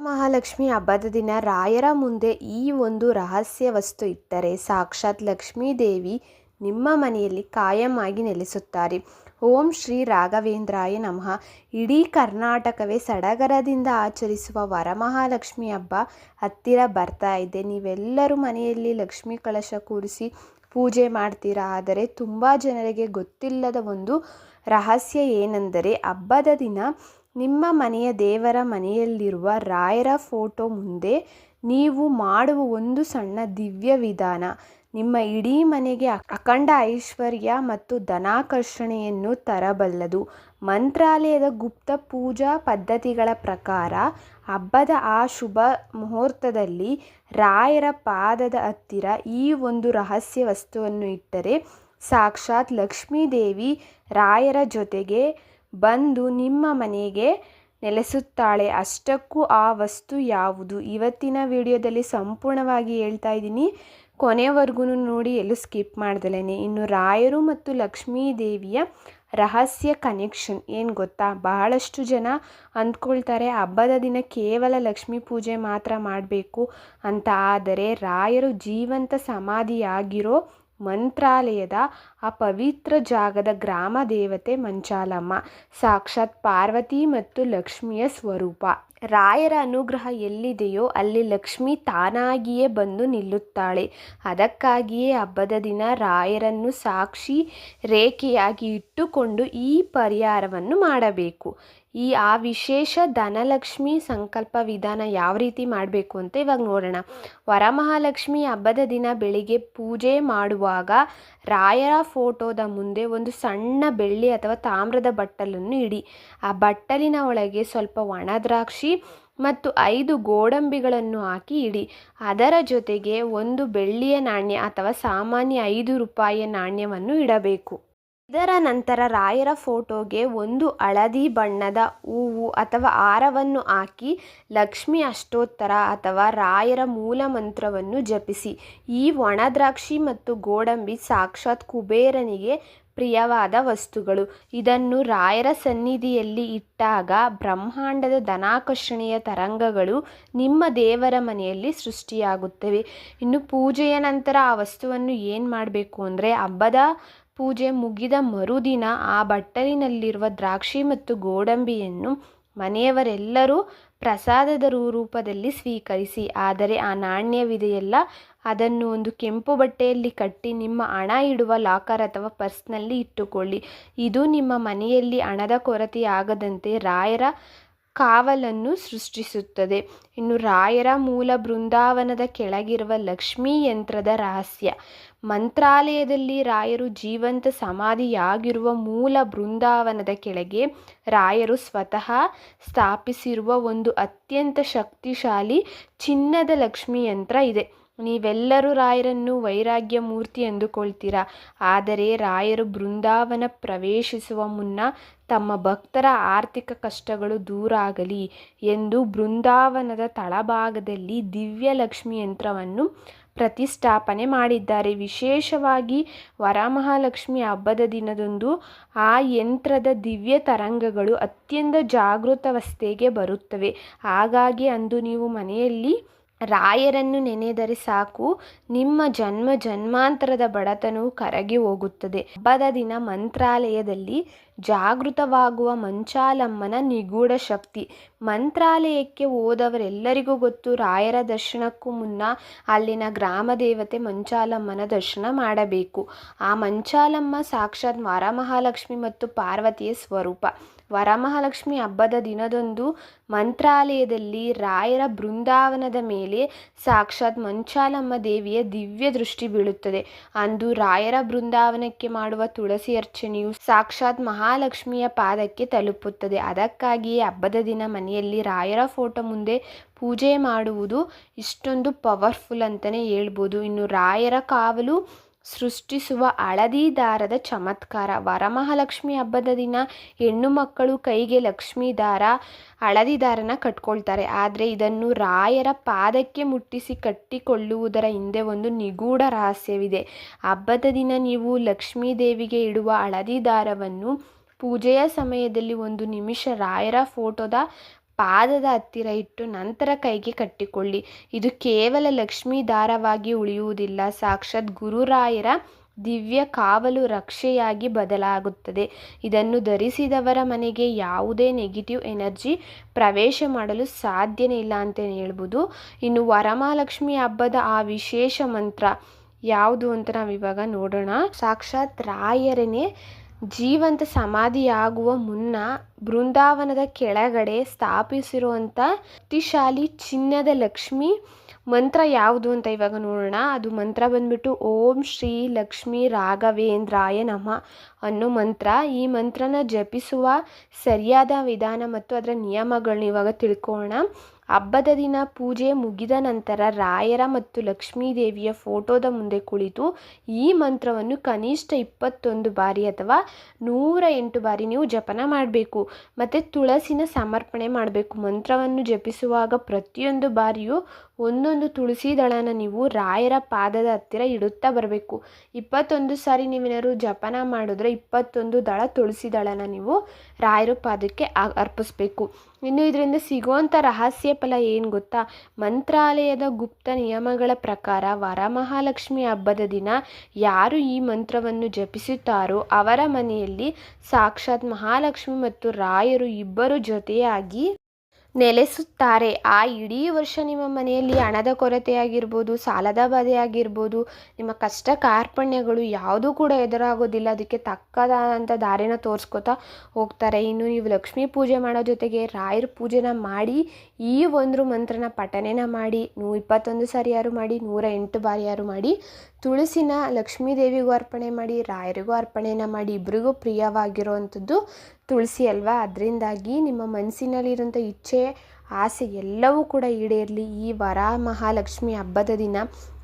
ಮಹಾಲಕ್ಷ್ಮಿ ಹಬ್ಬದ ದಿನ ರಾಯರ ಮುಂದೆ ಈ ಒಂದು ರಹಸ್ಯ ವಸ್ತು ಇಟ್ಟರೆ ಸಾಕ್ಷಾತ್ ಲಕ್ಷ್ಮೀ ದೇವಿ ನಿಮ್ಮ ಮನೆಯಲ್ಲಿ ಕಾಯಂ ಆಗಿ ನೆಲೆಸುತ್ತಾರೆ. ಓಂ ಶ್ರೀ ರಾಘವೇಂದ್ರಾಯ ನಮಃ. ಇಡೀ ಕರ್ನಾಟಕವೇ ಸಡಗರದಿಂದ ಆಚರಿಸುವ ವರಮಹಾಲಕ್ಷ್ಮಿ ಹಬ್ಬ ಹತ್ತಿರ ಬರ್ತಾ ಇದೆ. ನೀವೆಲ್ಲರೂ ಮನೆಯಲ್ಲಿ ಲಕ್ಷ್ಮೀ ಕಳಶ ಕೂರಿಸಿ ಪೂಜೆ ಮಾಡ್ತೀರಾ. ಆದರೆ ತುಂಬ ಜನರಿಗೆ ಗೊತ್ತಿಲ್ಲದ ಒಂದು ರಹಸ್ಯ ಏನೆಂದರೆ, ಹಬ್ಬದ ದಿನ ನಿಮ್ಮ ಮನೆಯ ದೇವರ ಮನೆಯಲ್ಲಿರುವ ರಾಯರ ಫೋಟೋ ಮುಂದೆ ನೀವು ಮಾಡುವ ಒಂದು ಸಣ್ಣ ದಿವ್ಯ ವಿಧಾನ ನಿಮ್ಮ ಇಡೀ ಮನೆಗೆ ಅಖಂಡ ಐಶ್ವರ್ಯ ಮತ್ತು ಧನಾಕರ್ಷಣೆಯನ್ನು ತರಬಲ್ಲದು. ಮಂತ್ರಾಲಯದ ಗುಪ್ತ ಪೂಜಾ ಪದ್ಧತಿಗಳ ಪ್ರಕಾರ ಹಬ್ಬದ ಆ ಶುಭ ಮುಹೂರ್ತದಲ್ಲಿ ರಾಯರ ಪಾದದ ಹತ್ತಿರ ಈ ಒಂದು ರಹಸ್ಯ ವಸ್ತುವನ್ನು ಇಟ್ಟರೆ ಸಾಕ್ಷಾತ್ ಲಕ್ಷ್ಮೀ ದೇವಿ ರಾಯರ ಜೊತೆಗೆ ಬಂದು ನಿಮ್ಮ ಮನೆಗೆ ನೆಲೆಸುತ್ತಾಳೆ. ಅಷ್ಟಕ್ಕೂ ಆ ವಸ್ತು ಯಾವುದು? ಇವತ್ತಿನ ವಿಡಿಯೋದಲ್ಲಿ ಸಂಪೂರ್ಣವಾಗಿ ಹೇಳ್ತಾ ಇದ್ದೀನಿ, ಕೊನೆವರೆಗೂ ನೋಡಿ, ಎಲ್ಲೂ ಸ್ಕಿಪ್ ಮಾಡ್ದಲೇ. ಇನ್ನು ರಾಯರು ಮತ್ತು ಲಕ್ಷ್ಮೀ ದೇವಿಯ ರಹಸ್ಯ ಕನೆಕ್ಷನ್ ಏನು ಗೊತ್ತಾ? ಬಹಳಷ್ಟು ಜನ ಅಂದ್ಕೊಳ್ತಾರೆ ಹಬ್ಬದ ದಿನ ಕೇವಲ ಲಕ್ಷ್ಮೀ ಪೂಜೆ ಮಾತ್ರ ಮಾಡಬೇಕು ಅಂತ. ಆದರೆ ರಾಯರು ಜೀವಂತ ಸಮಾಧಿಯಾಗಿರೋ ಮಂತ್ರಾಲಯದ ಆ ಪವಿತ್ರ ಜಾಗದ ಗ್ರಾಮ ದೇವತೆ ಮಂಚಾಲಮ್ಮ, ಸಾಕ್ಷಾತ್ ಪಾರ್ವತಿ ಮತ್ತು ಲಕ್ಷ್ಮಿಯ ಸ್ವರೂಪ. ರಾಯರ ಅನುಗ್ರಹ ಎಲ್ಲಿದೆಯೋ ಅಲ್ಲಿ ಲಕ್ಷ್ಮಿ ತಾನಾಗಿಯೇ ಬಂದು ನಿಲ್ಲುತ್ತಾಳೆ. ಅದಕ್ಕಾಗಿಯೇ ಹಬ್ಬದ ದಿನ ರಾಯರನ್ನು ಸಾಕ್ಷಿ ರೇಖೆಯಾಗಿ ಇಟ್ಟುಕೊಂಡು ಈ ಪರಿಹಾರವನ್ನು ಮಾಡಬೇಕು. ಆ ವಿಶೇಷ ಧನಲಕ್ಷ್ಮಿ ಸಂಕಲ್ಪ ವಿಧಾನ ಯಾವ ರೀತಿ ಮಾಡಬೇಕು ಅಂತ ಇವಾಗ ನೋಡೋಣ. ವರಮಹಾಲಕ್ಷ್ಮಿ ಹಬ್ಬದ ದಿನ ಬೆಳಿಗ್ಗೆ ಪೂಜೆ ಮಾಡುವಾಗ ರಾಯರ ಫೋಟೋದ ಮುಂದೆ ಒಂದು ಸಣ್ಣ ಬೆಳ್ಳಿ ಅಥವಾ ತಾಮ್ರದ ಬಟ್ಟಲನ್ನು ಇಡಿ. ಆ ಬಟ್ಟಲಿನ ಒಳಗೆ ಸ್ವಲ್ಪ ಒಣ ದ್ರಾಕ್ಷಿ ಮತ್ತು 5 ಗೋಡಂಬಿಗಳನ್ನು ಹಾಕಿ ಇಡಿ. ಅದರ ಜೊತೆಗೆ ಒಂದು ಬೆಳ್ಳಿಯ ನಾಣ್ಯ ಅಥವಾ ಸಾಮಾನ್ಯ 5 ರೂಪಾಯಿಯ ನಾಣ್ಯವನ್ನು ಇಡಬೇಕು. ಇದರ ನಂತರ ರಾಯರ ಫೋಟೋಗೆ ಒಂದು ಹಳದಿ ಬಣ್ಣದ ಹೂವು ಅಥವಾ ಹಾರವನ್ನು ಹಾಕಿ ಲಕ್ಷ್ಮಿ ಅಷ್ಟೋತ್ತರ ಅಥವಾ ರಾಯರ ಮೂಲ ಮಂತ್ರವನ್ನು ಜಪಿಸಿ. ಈ ಒಣ ದ್ರಾಕ್ಷಿ ಮತ್ತು ಗೋಡಂಬಿ ಸಾಕ್ಷಾತ್ ಕುಬೇರನಿಗೆ ಪ್ರಿಯವಾದ ವಸ್ತುಗಳು. ಇದನ್ನು ರಾಯರ ಸನ್ನಿಧಿಯಲ್ಲಿ ಇಟ್ಟಾಗ ಬ್ರಹ್ಮಾಂಡದ ಧನಾಕರ್ಷಣೆಯ ತರಂಗಗಳು ನಿಮ್ಮ ದೇವರ ಮನೆಯಲ್ಲಿ ಸೃಷ್ಟಿಯಾಗುತ್ತವೆ. ಇನ್ನು ಪೂಜೆಯ ನಂತರ ಆ ವಸ್ತುವನ್ನು ಏನು ಮಾಡಬೇಕು ಅಂದರೆ, ಹಬ್ಬದ ಪೂಜೆ ಮುಗಿದ ಮರುದಿನ ಆ ಬಟ್ಟಲಿನಲ್ಲಿರುವ ದ್ರಾಕ್ಷಿ ಮತ್ತು ಗೋಡಂಬಿಯನ್ನು ಮನೆಯವರೆಲ್ಲರೂ ಪ್ರಸಾದದ ರೂಪದಲ್ಲಿ ಸ್ವೀಕರಿಸಿ. ಆದರೆ ಆ ನಾಣ್ಯವಿದೆಯಲ್ಲ, ಅದನ್ನು ಒಂದು ಕೆಂಪು ಬಟ್ಟೆಯಲ್ಲಿ ಕಟ್ಟಿ ನಿಮ್ಮ ಹಣ ಇಡುವ ಲಾಕರ್ ಅಥವಾ ಪರ್ಸ್ನಲ್ಲಿ ಇಟ್ಟುಕೊಳ್ಳಿ. ಇದು ನಿಮ್ಮ ಮನೆಯಲ್ಲಿ ಹಣದ ಕೊರತೆಯಾಗದಂತೆ ರಾಯರ ಕಾವಲನ್ನು ಸೃಷ್ಟಿಸುತ್ತದೆ. ಇನ್ನು ರಾಯರ ಮೂಲ ಬೃಂದಾವನದ ಕೆಳಗಿರುವ ಲಕ್ಷ್ಮೀ ಯಂತ್ರದ ರಹಸ್ಯ. ಮಂತ್ರಾಲಯದಲ್ಲಿ ರಾಯರು ಜೀವಂತ ಸಮಾಧಿಯಾಗಿರುವ ಮೂಲ ಬೃಂದಾವನದ ಕೆಳಗೆ ರಾಯರು ಸ್ವತಃ ಸ್ಥಾಪಿಸಿರುವ ಒಂದು ಅತ್ಯಂತ ಶಕ್ತಿಶಾಲಿ ಚಿನ್ನದ ಲಕ್ಷ್ಮೀ ಯಂತ್ರ ಇದೆ. ನೀವೆಲ್ಲರೂ ರಾಯರನ್ನು ವೈರಾಗ್ಯ ಮೂರ್ತಿ ಎಂದುಕೊಳ್ತೀರಾ. ಆದರೆ ರಾಯರು ಬೃಂದಾವನ ಪ್ರವೇಶಿಸುವ ಮುನ್ನ ತಮ್ಮ ಭಕ್ತರ ಆರ್ಥಿಕ ಕಷ್ಟಗಳು ದೂರ ಆಗಲಿ ಎಂದು ಬೃಂದಾವನದ ತಳಭಾಗದಲ್ಲಿ ದಿವ್ಯ ಲಕ್ಷ್ಮಿ ಯಂತ್ರವನ್ನು ಪ್ರತಿಷ್ಠಾಪನೆ ಮಾಡಿದ್ದಾರೆ. ವಿಶೇಷವಾಗಿ ವರಮಹಾಲಕ್ಷ್ಮಿ ಹಬ್ಬದ ದಿನದಂದು ಆ ಯಂತ್ರದ ದಿವ್ಯ ತರಂಗಗಳು ಅತ್ಯಂತ ಜಾಗೃತಾವಸ್ಥೆಗೆ ಬರುತ್ತವೆ. ಹಾಗಾಗಿ ಅಂದು ನೀವು ಮನೆಯಲ್ಲಿ ರಾಯರನ್ನು ನೆನೆದರೆ ಸಾಕು, ನಿಮ್ಮ ಜನ್ಮ ಜನ್ಮಾಂತರದ ಬಡತನವು ಕರಗಿ ಹೋಗುತ್ತದೆ. ಹಬ್ಬದ ದಿನ ಮಂತ್ರಾಲಯದಲ್ಲಿ ಜಾಗೃತವಾಗುವ ಮಂಚಾಲಮ್ಮನ ನಿಗೂಢ ಶಕ್ತಿ. ಮಂತ್ರಾಲಯಕ್ಕೆ ಹೋದವರೆಲ್ಲರಿಗೂ ಗೊತ್ತು, ರಾಯರ ದರ್ಶನಕ್ಕೂ ಮುನ್ನ ಅಲ್ಲಿನ ಗ್ರಾಮ ದೇವತೆ ಮಂಚಾಲಮ್ಮನ ದರ್ಶನ ಮಾಡಬೇಕು. ಆ ಮಂಚಾಲಮ್ಮ ಸಾಕ್ಷಾತ್ ವರಮಹಾಲಕ್ಷ್ಮಿ ಮತ್ತು ಪಾರ್ವತಿಯ ಸ್ವರೂಪ. ವರಮಹಾಲಕ್ಷ್ಮಿ ಹಬ್ಬದ ದಿನದಂದು ಮಂತ್ರಾಲಯದಲ್ಲಿ ರಾಯರ ಬೃಂದಾವನದ ಮೇಲೆ ಸಾಕ್ಷಾತ್ ಮಂಚಾಲಮ್ಮ ದೇವಿಯ ದಿವ್ಯ ದೃಷ್ಟಿ ಬೀಳುತ್ತದೆ. ಅಂದು ರಾಯರ ಬೃಂದಾವನಕ್ಕೆ ಮಾಡುವ ತುಳಸಿ ಅರ್ಚನೆಯು ಸಾಕ್ಷಾತ್ ಮಹಾಲಕ್ಷ್ಮಿಯ ಪಾದಕ್ಕೆ ತಲುಪುತ್ತದೆ. ಅದಕ್ಕಾಗಿಯೇ ಹಬ್ಬದ ದಿನ ಮನೆಯಲ್ಲಿ ರಾಯರ ಫೋಟೋ ಮುಂದೆ ಪೂಜೆ ಮಾಡುವುದು ಇಷ್ಟೊಂದು ಪವರ್ಫುಲ್ ಅಂತಲೇ ಹೇಳ್ಬೋದು. ಇನ್ನು ರಾಯರ ಕಾವಲು ಸೃಷ್ಟಿಸುವ ಹಳದಿ ದಾರದ ಚಮತ್ಕಾರ. ವರಮಹಾಲಕ್ಷ್ಮಿ ಹಬ್ಬದ ದಿನ ಹೆಣ್ಣು ಮಕ್ಕಳು ಕೈಗೆ ಲಕ್ಷ್ಮೀ ದಾರ, ಹಳದಿ ದಾರನ ಕಟ್ಕೊಳ್ತಾರೆ. ಆದರೆ ಇದನ್ನು ರಾಯರ ಪಾದಕ್ಕೆ ಮುಟ್ಟಿಸಿ ಕಟ್ಟಿಕೊಳ್ಳುವುದರ ಹಿಂದೆ ಒಂದು ನಿಗೂಢ ರಹಸ್ಯವಿದೆ. ಹಬ್ಬದ ದಿನ ನೀವು ಲಕ್ಷ್ಮೀ ದೇವಿಗೆ ಇಡುವ ಹಳದಿ ದಾರವನ್ನು ಪೂಜೆಯ ಸಮಯದಲ್ಲಿ 1 ನಿಮಿಷ ರಾಯರ ಫೋಟೋದ ಪಾದದ ಹತ್ತಿರ ಇಟ್ಟು ನಂತರ ಕೈಗೆ ಕಟ್ಟಿಕೊಳ್ಳಿ. ಇದು ಕೇವಲ ಲಕ್ಷ್ಮೀ ದಾರವಾಗಿ ಉಳಿಯುವುದಿಲ್ಲ, ಸಾಕ್ಷಾತ್ ಗುರುರಾಯರ ದಿವ್ಯ ಕಾವಲು ರಕ್ಷೆಯಾಗಿ ಬದಲಾಗುತ್ತದೆ. ಇದನ್ನು ಧರಿಸಿದವರ ಮನೆಗೆ ಯಾವುದೇ ನೆಗೆಟಿವ್ ಎನರ್ಜಿ ಪ್ರವೇಶ ಮಾಡಲು ಸಾಧ್ಯನೇ ಇಲ್ಲ ಅಂತಲೇ ಹೇಳ್ಬೋದು. ಇನ್ನು ವರಮಹಾಲಕ್ಷ್ಮಿ ಹಬ್ಬದ ಆ ವಿಶೇಷ ಮಂತ್ರ ಯಾವುದು ಅಂತ ನಾವಿವಾಗ ನೋಡೋಣ. ಸಾಕ್ಷಾತ್ ರಾಯರನೇ ಜೀವಂತ ಸಮಾಧಿಯಾಗುವ ಮುನ್ನ ಬೃಂದಾವನದ ಕೆಳಗಡೆ ಸ್ಥಾಪಿಸಿರುವಂಥ ಶಕ್ತಿಶಾಲಿ ಚಿನ್ನದ ಲಕ್ಷ್ಮಿ ಮಂತ್ರ ಯಾವುದು ಅಂತ ಇವಾಗ ನೋಡೋಣ. ಅದು ಮಂತ್ರ ಬಂದ್ಬಿಟ್ಟು ಓಂ ಶ್ರೀ ಲಕ್ಷ್ಮೀ ರಾಘವೇಂದ್ರಾಯ ನಮಃ ಅನ್ನೋ ಮಂತ್ರ. ಈ ಮಂತ್ರನ ಜಪಿಸುವ ಸರಿಯಾದ ವಿಧಾನ ಮತ್ತು ಅದರ ನಿಯಮಗಳನ್ನ ಇವಾಗ ತಿಳ್ಕೊಳ್ಳೋಣ. ಹಬ್ಬದ ದಿನ ಪೂಜೆ ಮುಗಿದ ನಂತರ ರಾಯರ ಮತ್ತು ಲಕ್ಷ್ಮೀ ದೇವಿಯ ಫೋಟೋದ ಮುಂದೆ ಕುಳಿತು ಈ ಮಂತ್ರವನ್ನು ಕನಿಷ್ಠ 21 ಬಾರಿ ಅಥವಾ 108 ಬಾರಿ ನೀವು ಜಪನ ಮಾಡಬೇಕು. ಮತ್ತು ತುಳಸಿನ ಸಮರ್ಪಣೆ ಮಾಡಬೇಕು. ಮಂತ್ರವನ್ನು ಜಪಿಸುವಾಗ ಪ್ರತಿಯೊಂದು ಬಾರಿಯೂ ಒಂದೊಂದು ತುಳಸಿ ದಳನ ನೀವು ರಾಯರ ಪಾದದ ಹತ್ತಿರ ಇಡುತ್ತಾ ಬರಬೇಕು. 21 ಸಾರಿ ನೀವೇನಾದ್ರು ಜಪನ ಮಾಡಿದ್ರೆ 21 ದಳ ತುಳಸಿ ದಳನ ನೀವು ರಾಯರ ಪಾದಕ್ಕೆ ಅರ್ಪಿಸ್ಬೇಕು. ಇನ್ನು ಇದರಿಂದ ಸಿಗುವಂಥ ರಹಸ್ಯ ಫಲ ಏನು ಗೊತ್ತಾ? ಮಂತ್ರಾಲಯದ ಗುಪ್ತ ನಿಯಮಗಳ ಪ್ರಕಾರ ವರಮಹಾಲಕ್ಷ್ಮಿ ಹಬ್ಬದ ದಿನ ಯಾರು ಈ ಮಂತ್ರವನ್ನು ಜಪಿಸುತ್ತಾರೋ ಅವರ ಮನೆಯಲ್ಲಿ ಸಾಕ್ಷಾತ್ ಮಹಾಲಕ್ಷ್ಮಿ ಮತ್ತು ರಾಯರು ಇಬ್ಬರು ಜೊತೆಯಾಗಿ ನೆಲೆಸುತ್ತಾರೆ. ಆ ಇಡೀ ವರ್ಷ ನಿಮ್ಮ ಮನೆಯಲ್ಲಿ ಹಣದ ಕೊರತೆ ಆಗಿರ್ಬೋದು, ಸಾಲದ ಬಾಧೆ ಆಗಿರ್ಬೋದು, ನಿಮ್ಮ ಕಷ್ಟ ಕಾರ್ಪಣ್ಯಗಳು ಯಾವುದೂ ಕೂಡ ಎದುರಾಗೋದಿಲ್ಲ. ಅದಕ್ಕೆ ತಕ್ಕದಾದಂಥ ದಾರಿನ ತೋರಿಸ್ಕೊತಾ ಹೋಗ್ತಾರೆ. ಇನ್ನು ನೀವು ಲಕ್ಷ್ಮೀ ಪೂಜೆ ಮಾಡೋ ಜೊತೆಗೆ ರಾಯರ ಪೂಜೆನ ಮಾಡಿ ಈ ಒಂದು ಮಂತ್ರನ ಪಠಣೆನ ಮಾಡಿ 21 ಸಾರಿ ಯಾರು ಮಾಡಿ 108 ಬಾರಿ ಯಾರು ಮಾಡಿ ತುಳಸಿನ ಲಕ್ಷ್ಮೀ ದೇವಿಗೂ ಅರ್ಪಣೆ ಮಾಡಿ ರಾಯರಿಗೂ ಅರ್ಪಣೆನ ಮಾಡಿ. ಇಬ್ಬರಿಗೂ ಪ್ರಿಯವಾಗಿರುವಂಥದ್ದು ತುಳಸಿ ಅಲ್ವಾ. ಅದರಿಂದಾಗಿ ನಿಮ್ಮ ಮನಸ್ಸಿನಲ್ಲಿರುವಂಥ ಇಚ್ಛೆ ಆಸೆ ಎಲ್ಲವೂ ಕೂಡ ಈಡೇರಲಿ. ಈ ವರಮಹಾಲಕ್ಷ್ಮಿ ಹಬ್ಬದ ದಿನ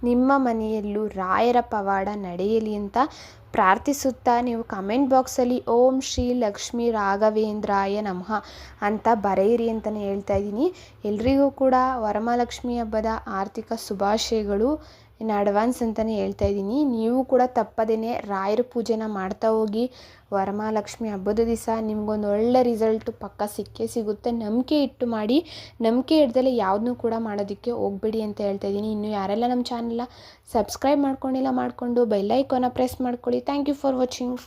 ನಿಮ್ಮ ಮನೆಯಲ್ಲೂ ರಾಯರ ಪವಾಡ ನಡೆಯಲಿ ಅಂತ ಪ್ರಾರ್ಥಿಸುತ್ತಾ ನೀವು ಕಮೆಂಟ್ ಬಾಕ್ಸಲ್ಲಿ ಓಂ ಶ್ರೀ ಲಕ್ಷ್ಮೀ ರಾಘವೇಂದ್ರಾಯ ನಮಃ ಅಂತ ಬರೆಯಿರಿ ಅಂತಲೇ ಹೇಳ್ತಾ ಇದ್ದೀನಿ. ಎಲ್ರಿಗೂ ಕೂಡ ವರಮಹಾಲಕ್ಷ್ಮಿ ಹಬ್ಬದ ಆರ್ಥಿಕ ಶುಭಾಶಯಗಳು ಇನ್ನು ಅಡ್ವಾನ್ಸ್ ಅಂತಲೇ ಹೇಳ್ತಾ ಇದ್ದೀನಿ. ನೀವು ಕೂಡ ತಪ್ಪದೇ ರಾಯರ ಪೂಜೆನ ಮಾಡ್ತಾ ಹೋಗಿ. ವರಮಹಾಲಕ್ಷ್ಮಿ ಹಬ್ಬದ ದಿವಸ ನಿಮ್ಗೊಂದು ಒಳ್ಳೆ ರಿಸಲ್ಟು ಪಕ್ಕ ಸಿಕ್ಕೇ ಸಿಗುತ್ತೆ. ನಂಬಿಕೆ ಇಟ್ಟು ಮಾಡಿ. ನಂಬಿಕೆ ಇಡ್ದಲೆ ಯಾವುದನ್ನೂ ಕೂಡ ಮಾಡೋದಕ್ಕೆ ಹೋಗಬೇಡಿ ಅಂತ ಹೇಳ್ತಾ ಇದ್ದೀನಿ. ಇನ್ನು ಯಾರೆಲ್ಲ ನಮ್ಮ ಚಾನಲ್ನ ಸಬ್ಸ್ಕ್ರೈಬ್ ಮಾಡ್ಕೊಂಡಿಲ್ಲ ಮಾಡಿಕೊಂಡು ಬೆಲ್ ಐಕಾನ ಪ್ರೆಸ್ ಮಾಡ್ಕೊಳ್ಳಿ. Thank you for watching.